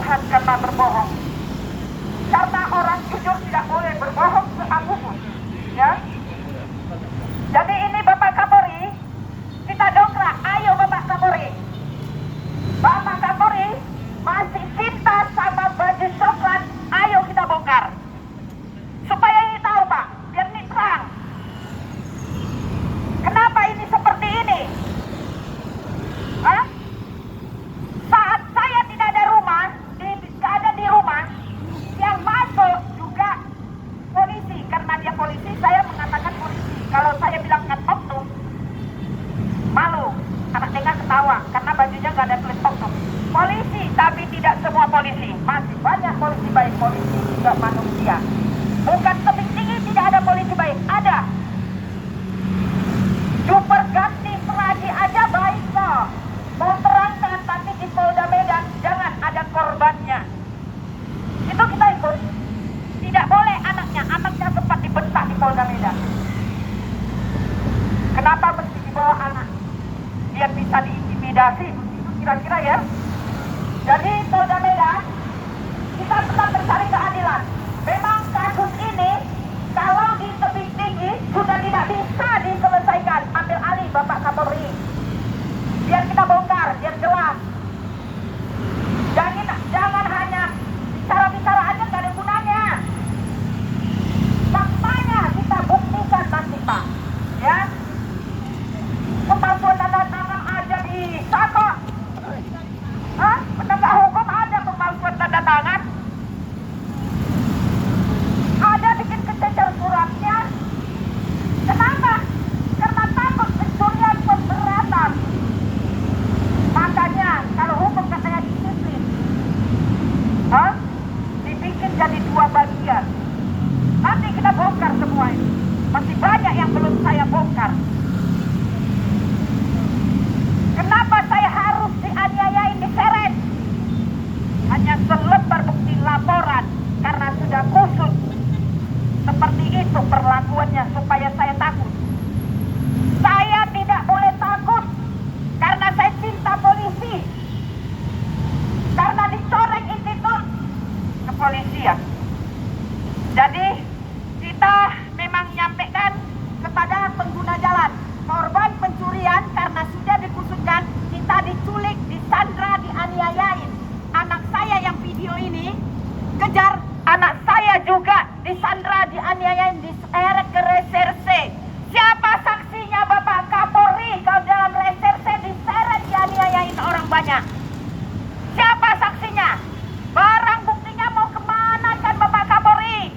Tuhan karena berbohong. Karena orang jujur tidak boleh berbohong seapapun, ya. Jadi ini Bapak Kapolri, kita dongkrak, ayo Bapak Kapolri. Bapak Kapolri masih cinta sama baju coklat, ayo kita bongkar. Supaya ini tahu Pak, biar ini terang. Kenapa ini seperti ini? Hah? Saat saya tidak ada di rumah, yang masuk juga polisi. Karena dia polisi, saya mengatakan polisi. Kalau saya bilang oknum, malu. Anak dengar ketawa, karena bajunya nggak ada tulis oknum. Polisi, tapi tidak semua polisi. Masih banyak polisi baik, polisi juga manusia. Bukan tebing tinggi tidak ada polisi baik, ada. Super ganti Selagi aja baik kok. Mau terangkan, tapi di Polda Medan jangan ada korbannya. Itu kita ikut. Tidak boleh anaknya sempat dibentak di Polda Medan. Kenapa mesti dibawa anak? Dia bisa diintimidasi, itu kira-kira ya. Jadi Polda Medan, kita tetap mencari keadilan. Memang kasus ini kalau di tebing tinggi sudah tidak bisa diselesaikan, ambil alih Bapak Kapolri. Biar kita bongkar, biar jelas. Jangan hanya bicara-bicara aja, nggak ada gunanya. Faktanya kita buktikan nanti Pak, ya. Pemalsuan tanda tangan aja bisa kok. Hah? Penegak hukum ada pemalsuan tanda tangan. Ada bikin kececer suratnya. Kenapa? Karena takut pencurian pemberatan. Makanya kalau hukum katanya disiplin, dibikin jadi 2 bagian. Nanti kita bongkar semua ini. Masih banyak yang belum saya bongkar. Kenapa saya harus dianiayain, diseret? Hanya selebar bukti laporan karena sudah kusut. Seperti itu perlakuannya supaya saya takut. Saya tidak boleh takut karena saya cinta polisi. Karena dicoreng institut kepolisian. Jadi kita memang nyampaikan kepada pengguna jalan, korban pencurian karena sudah dikusutkan, kita diculik, disandra, dianiayain. Anak saya yang video ini kejar, anak saya juga disandra, dianiayain, diseret ke reserse. Siapa saksinya Bapak Kapolri kalau dalam reserse diseret, dianiayain orang banyak? Siapa saksinya? Barang buktinya mau kemana kan Bapak Kapolri?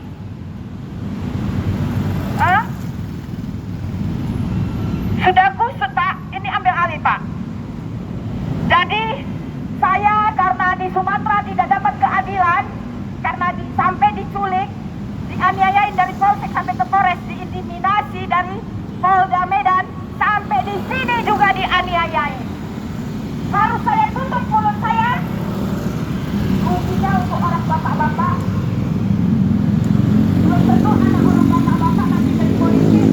Sudah kusut Pak, ini ambil alih Pak. Jadi saya karena di Sumatera tidak dapat keadilan, karena sampai diculik, dianiayain dari Polsek sampai ke Polres, diintimidasi dari Polda Medan, sampai di sini juga dianiayain. Harus saya tutup mulut saya? Ruginya untuk orang bapak-bapak. Belum tentu anak orang bapak-bapak nanti jadi polisi.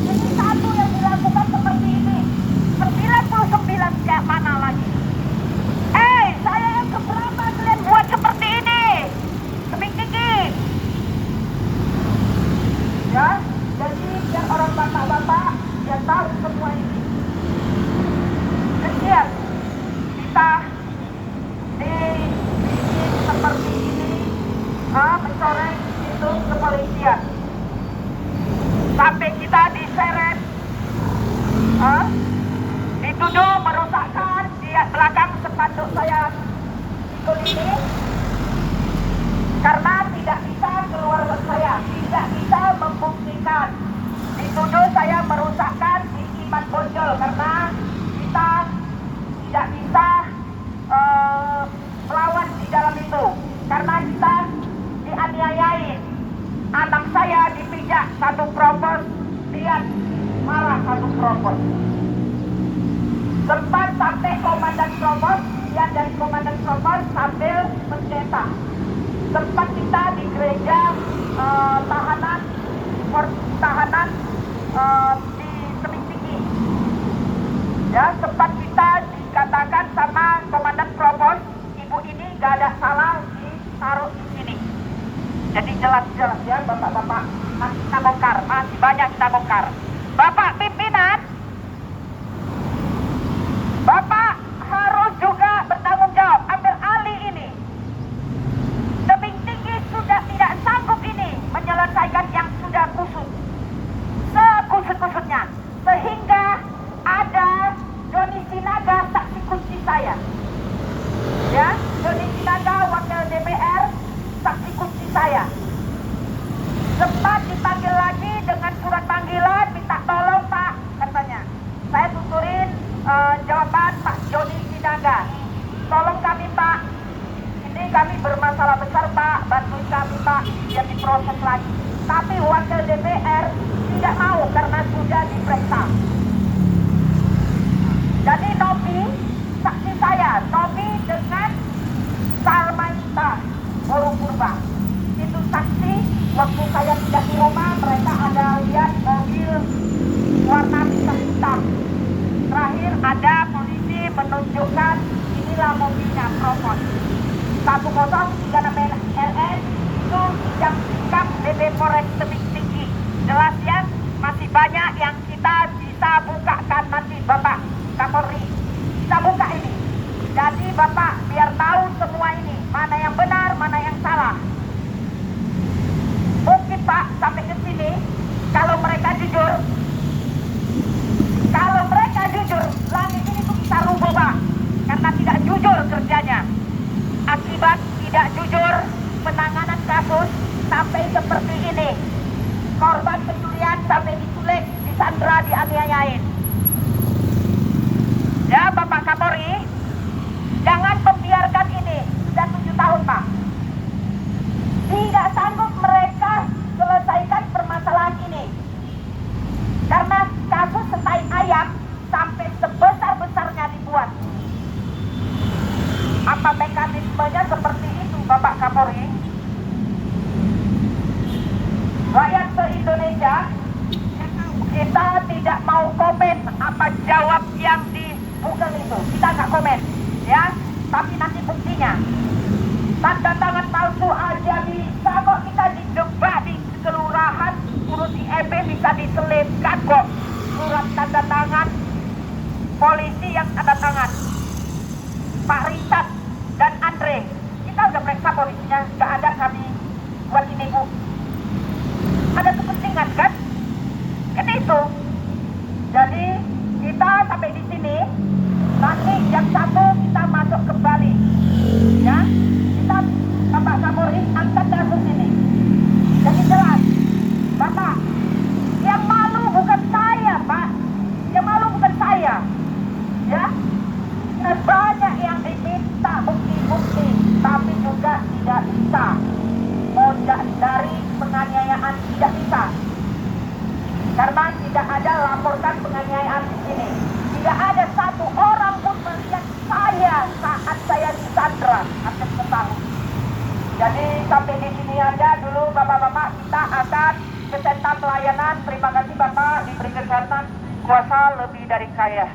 Ini satu yang dilakukan seperti ini. 99 kayak mana lagi? Saya yang keberapa kalian buat seperti ini? Tebing tinggi. Ya, jadi biar orang bapak-bapak dia tahu semua ini. Kesian kita dibikin seperti ini, mencoreng itu kepolisian. Sampai kita diseret, dituduh merusakkan di belakang sepanduk saya ikut ini, karena tidak bisa keluar saya, tidak bisa membuktikan. Dituduh saya merusakkan di Iman Bonjol karena kita tidak bisa melawan di dalam itu, karena kita dianiayain. Anak saya dipijak satu propos, dia marah satu propos. Sempat sampai komandan propos, dia dari komandan propos sambil mencetak. Sempat kita di gereja tahanan di Tebing Tinggi. Ya, sempat kita dikatakan sama komandan propos, ibu nggak ada salah ditaruh di sini. Jadi jelas-jelas ya bapak-bapak, masih kita bongkar, masih banyak kita bongkar. Bapak pimpinan, Bapak harus juga bertanggung jawab, ambil alih ini. Tebing tinggi sudah tidak sanggup ini menyelesaikan yang sudah kusut, sekusut-kusutnya, sehingga ada Doni Sinaga saksi kunci saya. Ya, Doni Sinaga wakil DPR saksi kunci saya. Sempat dipanggil lagi dengan surat panggilan, minta tolong Pak, katanya. Saya tuturin jawaban Pak Doni Sinaga. Tolong kami Pak, ini kami bermasalah besar Pak, bantuin kami Pak, biar diproses lagi. Tapi wakil DPR tidak mau karena sudah diperiksa. Jadi Novi, saksi saya, Novi dengan Salmaita Burung Purba. Itu saksi, waktu saya tidak di rumah, mereka ada lihat mobil warna hitam. Terakhir ada polisi menunjukkan inilah mobilnya Propos 1036 LN, itu yang sikap BB Polres Tebing Tinggi. Jelas ya, masih banyak yang kita bisa bukakan nanti Bapak Kapolri. Kita buka ini. Jadi Bapak biar tahu semua ini, mana yang benar, mana yang salah. Mungkin Pak sampai ke sini, kalau mereka jujur, langit ini tuh bisa rubuh Pak, karena tidak jujur kerjanya. Akibat tidak jujur penanganan kasus sampai seperti ini. Korban pencurian sampai diculik, disandra, dianiayain. Ya Bapak Kapolri, jangan membiarkan ini. Sudah 7 tahun Pak. Tidak sanggup mereka selesaikan permasalahan ini. Karena kasus setai ayam sampai sebesar-besarnya dibuat. Apa mekanismenya seperti itu Bapak Kapolri? Rakyat se-Indonesia, kita tidak mau komen apa jawab yang di Google itu. Kita nggak komen, ya. Tapi nanti buktinya, tanda tangan palsu aja bisa kok, kita dijebak di kelurahan, urus IEB bisa diselipkan kok. Surat tanda tangan polisi yang tanda tangan Pak Richard dan Andre. Kita udah periksa polisinya, nggak ada kami buat ini Bu. Ada kepentingan kan? Kan itu. Jadi kita sampai di sini. Nanti jam 1 kita masuk kembali. Ya, kita Bapak Kapolri angkat kasus ini. Jadi jelas, Bapak, yang malu bukan saya Pak, yang malu bukan saya. Ya, banyak yang diminta bukti-bukti, tapi juga tidak bisa. Mau dari penganiayaan tidak bisa, karena tidak ada laporkan penganiayaan di sini. Tidak ada satu orang pun melihat saya saat saya disandra akan ketahui. Jadi sampai di sini aja dulu Bapak-bapak, kita akan ke sentra pelayanan. Terima kasih Bapak, diberi kesehatan, kuasa lebih dari kaya.